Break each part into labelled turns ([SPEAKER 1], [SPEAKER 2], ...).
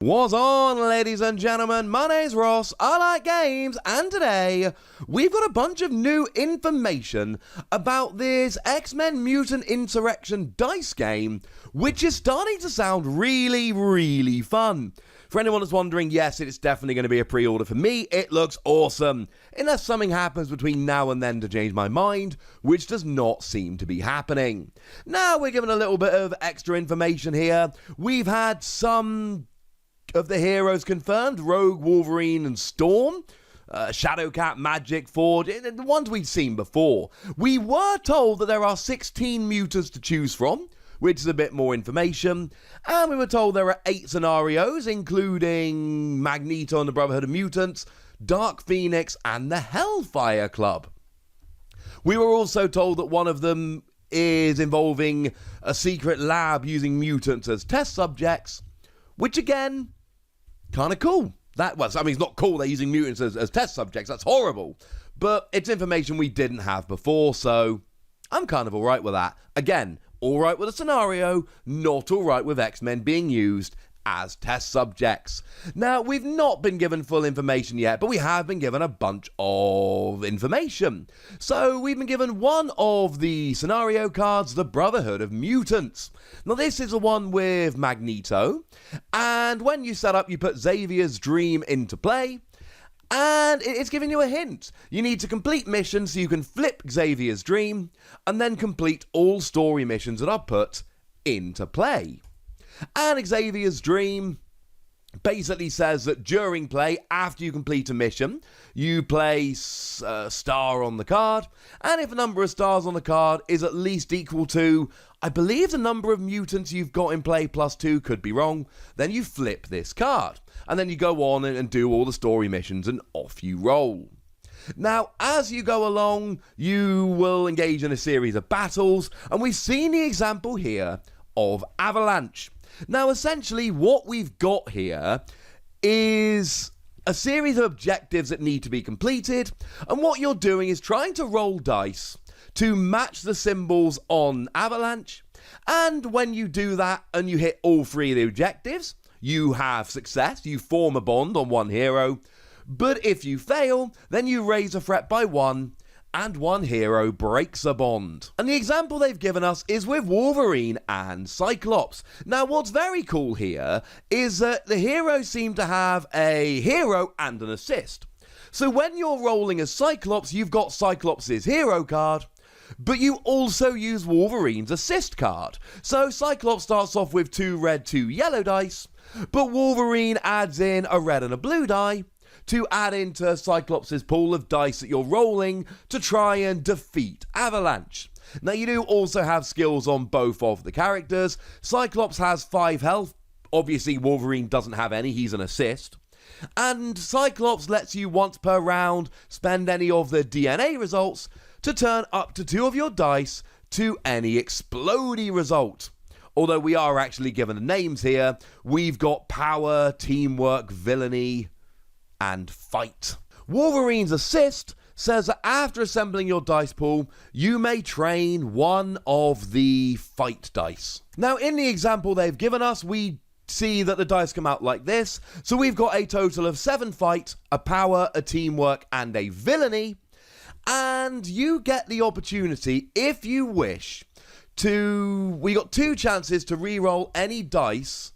[SPEAKER 1] What's on, ladies and gentlemen? My name's Ross, I like games, and today we've got a bunch of new information about this X-Men Mutant Insurrection dice game, which is starting to sound really fun. For anyone that's wondering, yes, it's definitely going to be a pre-order for me. It looks awesome, unless something happens between now and then to change my mind, which does not seem to be happening. Now we're given a little bit of extra information here. We've had some of the heroes confirmed: Rogue, Wolverine, and Storm. Shadowcat, Magic, Ford, the ones we've seen before. We were told that there are 16 mutants to choose from, which is a bit more information. And we were told there are 8 scenarios, including Magneto and the Brotherhood of Mutants, Dark Phoenix, and the Hellfire Club. We were also told that one of them is involving a secret lab using mutants as test subjects, which again, kind of cool. It's not cool they're using mutants as test subjects, that's horrible. But it's information we didn't have before, so I'm kind of alright with that. Again, alright with a scenario, not alright with X-Men being used as test subjects. Now, we've not been given full information yet, but we have been given a bunch of information. So, we've been given one of the scenario cards, the Brotherhood of Mutants. Now, this is the one with Magneto, and when you set up, you put Xavier's dream into play, and it's giving you a hint. You need to complete missions so you can flip Xavier's dream, and then complete all story missions that are put into play. And Xavier's dream basically says that during play, after you complete a mission, you place a star on the card, and if a number of stars on the card is at least equal to, I believe, the number of mutants you've got in play plus 2, could be wrong, then you flip this card, and then you go on and do all the story missions, and off you roll. Now, as you go along, you will engage in a series of battles, and we've seen the example here of Avalanche. Now, essentially, what we've got here is a series of objectives that need to be completed, and what you're doing is trying to roll dice to match the symbols on Avalanche, and when you do that and you hit all 3 of the objectives, you have success, you form a bond on one hero, but if you fail, then you raise a threat by 1, and one hero breaks a bond. And the example they've given us is with Wolverine and Cyclops. Now, what's very cool here is that the heroes seem to have a hero and an assist. So when you're rolling as Cyclops, you've got Cyclops' hero card, but you also use Wolverine's assist card. So Cyclops starts off with 2 red, 2 yellow dice, but Wolverine adds in a red and a blue die to add into Cyclops' pool of dice that you're rolling to try and defeat Avalanche. Now, you do also have skills on both of the characters. Cyclops has 5 health. Obviously, Wolverine doesn't have any, he's an assist. And Cyclops lets you once per round spend any of the DNA results to turn up to 2 of your dice to any explodey result. Although we are actually given the names here, we've got power, teamwork, villainy, and fight. Wolverine's assist says that after assembling your dice pool, you may train one of the fight dice. Now, in the example they've given us, we see that the dice come out like this. So we've got a total of 7 fight, a power, a teamwork, and a villainy. And you get the opportunity, if you wish, we got 2 chances to re-roll any dice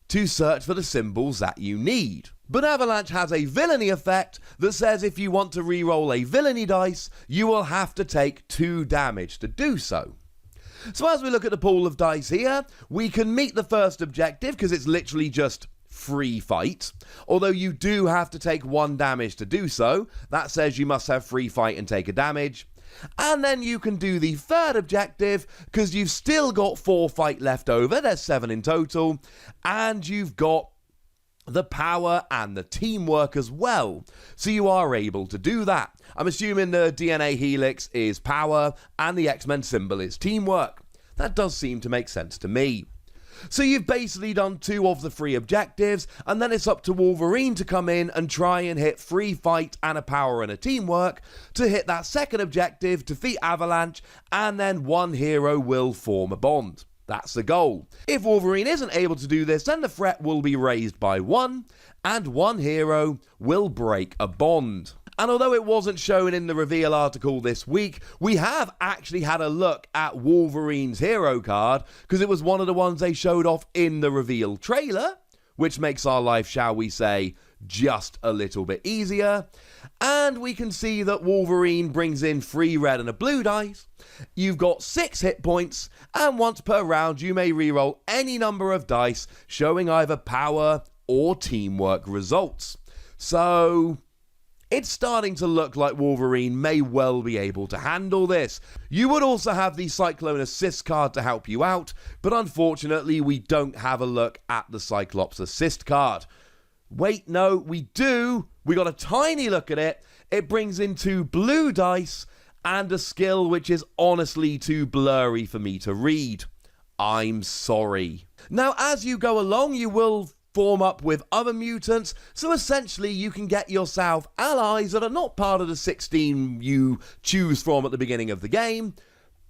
[SPEAKER 1] to search for the symbols that you need. But Avalanche has a villainy effect that says if you want to re-roll a villainy dice, you will have to take 2 damage to do so. So as we look at the pool of dice here, we can meet the first objective because it's literally just free fight, although you do have to take 1 damage to do so. That says you must have free fight and take a damage. And then you can do the third objective because you've still got 4 fight left over, there's 7 in total, and you've got the power and the teamwork as well. So you are able to do that. I'm assuming the DNA helix is power and the X-Men symbol is teamwork. That does seem to make sense to me. So you've basically done 2 of the 3 objectives, and then it's up to Wolverine to come in and try and hit 3 fight and a power and a teamwork to hit that second objective, defeat Avalanche, and then one hero will form a bond. That's the goal. If Wolverine isn't able to do this, then the threat will be raised by 1, and 1 hero will break a bond. And although it wasn't shown in the reveal article this week, we have actually had a look at Wolverine's hero card, because it was one of the ones they showed off in the reveal trailer, which makes our life, shall we say, just a little bit easier. And we can see that Wolverine brings in 3 red and a blue dice. You've got 6 hit points, and once per round you may reroll any number of dice showing either power or teamwork results. So it's starting to look like Wolverine may well be able to handle this. You would also have the Cyclone Assist card to help you out, but unfortunately we don't have a look at the Cyclops Assist card. Wait, no, we do. We got a tiny look at it. It brings in 2 blue dice and a skill which is honestly too blurry for me to read. I'm sorry. Now, as you go along, you will form up with other mutants, so essentially you can get yourself allies that are not part of the 16 you choose from at the beginning of the game,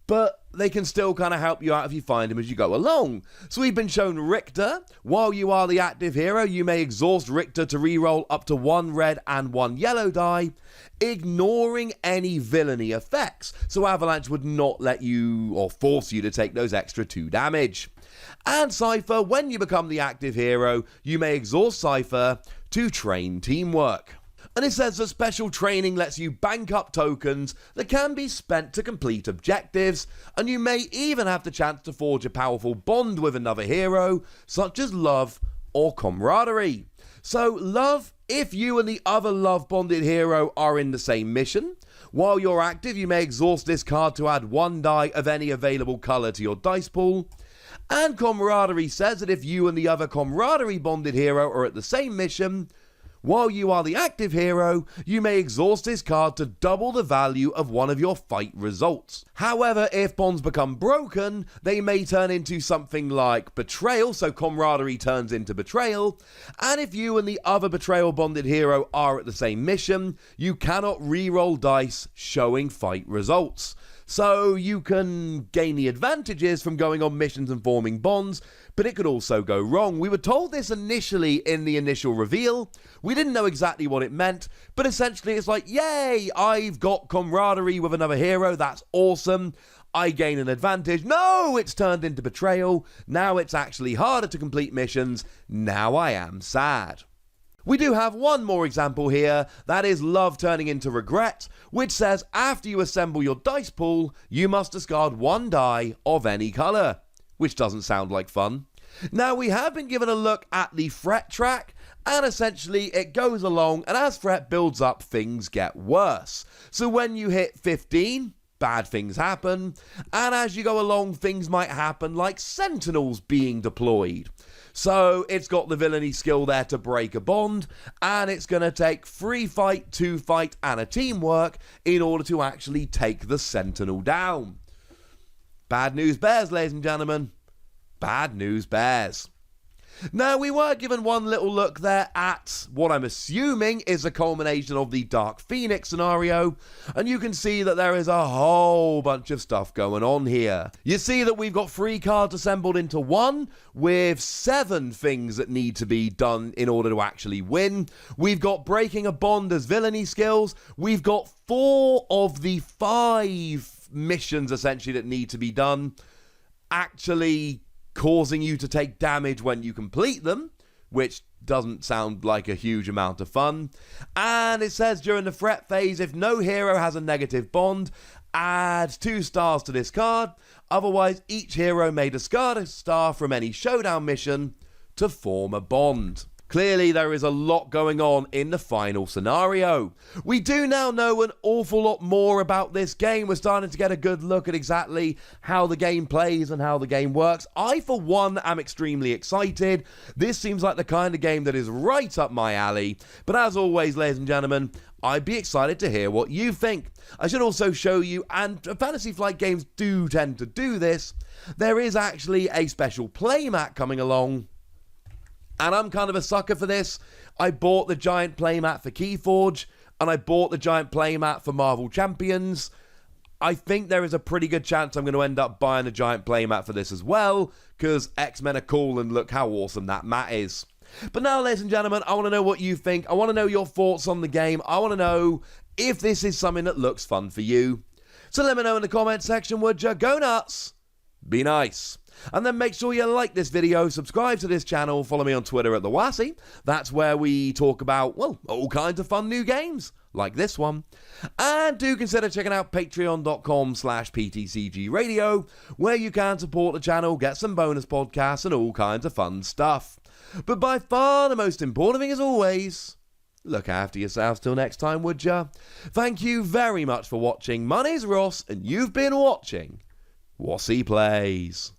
[SPEAKER 1] but they can still kind of help you out if you find them as you go along. So we've been shown Richter. While you are the active hero, you may exhaust Richter to reroll up to 1 red and 1 yellow die, ignoring any villainy effects. So Avalanche would not let you or force you to take those extra 2 damage. And Cypher, when you become the active hero, you may exhaust Cypher to train teamwork. And it says that special training lets you bank up tokens that can be spent to complete objectives, and you may even have the chance to forge a powerful bond with another hero, such as love or camaraderie. So love, if you and the other love bonded hero are in the same mission. While you're active, you may exhaust this card to add 1 die of any available colour to your dice pool. And camaraderie says that if you and the other camaraderie bonded hero are at the same mission, while you are the active hero, you may exhaust this card to double the value of one of your fight results. However, if bonds become broken, they may turn into something like betrayal, so camaraderie turns into betrayal, and if you and the other betrayal bonded hero are at the same mission, you cannot reroll dice showing fight results. So you can gain the advantages from going on missions and forming bonds, but it could also go wrong. We were told this initially in the initial reveal. We didn't know exactly what it meant, but essentially it's like, yay, I've got camaraderie with another hero, that's awesome. I gain an advantage. No, it's turned into betrayal. Now it's actually harder to complete missions. Now I am sad. We do have one more example here, that is love turning into regret, which says after you assemble your dice pool, you must discard 1 die of any colour, which doesn't sound like fun. Now we have been given a look at the threat track, and essentially it goes along, and as threat builds up, things get worse. So when you hit 15, bad things happen, and as you go along, things might happen like sentinels being deployed. So it's got the villainy skill there to break a bond, and it's going to take 3 fight, 2 fight, and a teamwork in order to actually take the sentinel down. Bad news bears, ladies and gentlemen. Bad news bears. Now, we were given one little look there at what I'm assuming is a culmination of the Dark Phoenix scenario, and you can see that there is a whole bunch of stuff going on here. You see that we've got 3 cards assembled into one, with 7 things that need to be done in order to actually win. We've got breaking a bond as villainy skills. We've got 4 of the 5 missions, essentially, that need to be done, actually causing you to take damage when you complete them, which doesn't sound like a huge amount of fun. And it says during the threat phase, if no hero has a negative bond, add 2 stars to this card. Otherwise, each hero may discard a star from any showdown mission to form a bond. Clearly, there is a lot going on in the final scenario. We do now know an awful lot more about this game. We're starting to get a good look at exactly how the game plays and how the game works. I, for one, am extremely excited. This seems like the kind of game that is right up my alley. But as always, ladies and gentlemen, I'd be excited to hear what you think. I should also show you, and Fantasy Flight games do tend to do this, there is actually a special playmat coming along. And I'm kind of a sucker for this. I bought the giant playmat for Keyforge, and I bought the giant playmat for Marvel Champions. I think there is a pretty good chance I'm going to end up buying a giant playmat for this as well, because X-Men are cool and look how awesome that mat is. But now, ladies and gentlemen, I want to know what you think. I want to know your thoughts on the game. I want to know if this is something that looks fun for you. So let me know in the comment section, would you? Go nuts! Be nice. And then make sure you like this video, subscribe to this channel, follow me on Twitter at the Wossy. That's where we talk about, well, all kinds of fun new games, like this one. And do consider checking out patreon.com/PTCGradio, where you can support the channel, get some bonus podcasts, and all kinds of fun stuff. But by far the most important thing, as always, look after yourselves till next time, would ya? Thank you very much for watching. My name's Ross, and you've been watching Wossy Plays.